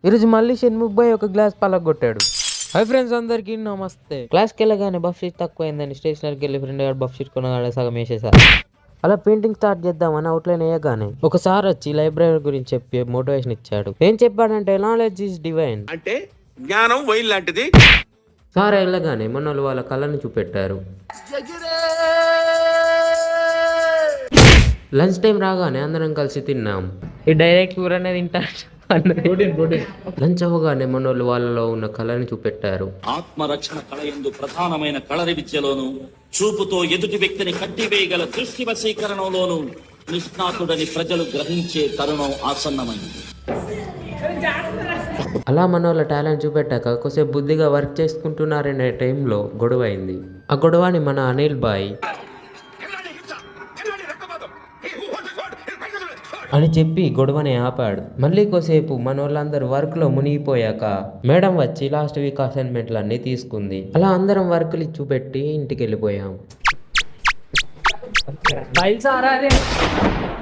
ఈరోజు మళ్ళీ షణ్ముఖ్ భాయ్ ఒక గ్లాస్ పలగొట్టాడు. హై ఫ్రెండ్స్, అందరికి నమస్తే. క్లాస్కి వెళ్ళగానే బఫ్ షీట్ తక్కువైందని స్టేషనరీకి వెళ్ళి ఫ్రెండ్ గారు బఫ్ షీట్ కొనగానే సగం వేసేసారు. అలా పెయింటింగ్ స్టార్ట్ చేద్దామని అవుట్లైన్ వేయగానే ఒకసారి వచ్చి లైబ్రరీ గురించి చెప్పి మోటివేషన్ ఇచ్చాడు. ఏం చెప్పాడంటే నాలెడ్జ్ ఈజ్ డివైన్, అంటే జ్ఞానం వైల్ లాంటిది. సార్ వెళ్ళగానే మనోళ్ళు వాళ్ళ కళ్ళని చూపెట్టారు. లంచ్ టైం రాగానే అందరం కలిసి తిన్నాం. ఈ డైరెక్ట్ కూరనే తింటారు. లంచ్ అవ్వగానే మనోళ్ళు వాళ్ళలో ఉన్న కళని చూపెట్టారు. ఆత్మరక్షణ కళ యందు ప్రధానమైన కళరి విద్యలోను, చూపుతో ఎదుటి వ్యక్తిని కట్టివేయగల దృష్టి వశీకరణలోను నిష్ణాతుడని ప్రజలు గ్రహించే తరుణం ఆసన్నమైంది. అలా మనోళ్ళ టాలెంట్ చూపెట్టాక కొద్దిసేపు బుద్ధిగా వర్క్ చేసుకుంటున్నారనే టైంలో గొడవ అయింది. ఆ గొడవని మన అనిల్ బాయ్ అని చెప్పి గొడవని ఆపాడు. మళ్ళీ కొద్దిసేపు మన వాళ్ళందరూ వర్క్ లో మునిగిపోయాక మేడం వచ్చి లాస్ట్ వీక్ అసైన్మెంట్లు అన్ని తీసుకుంది. అలా అందరం వర్క్లు చూపెట్టి ఇంటికి వెళ్ళిపోయాం.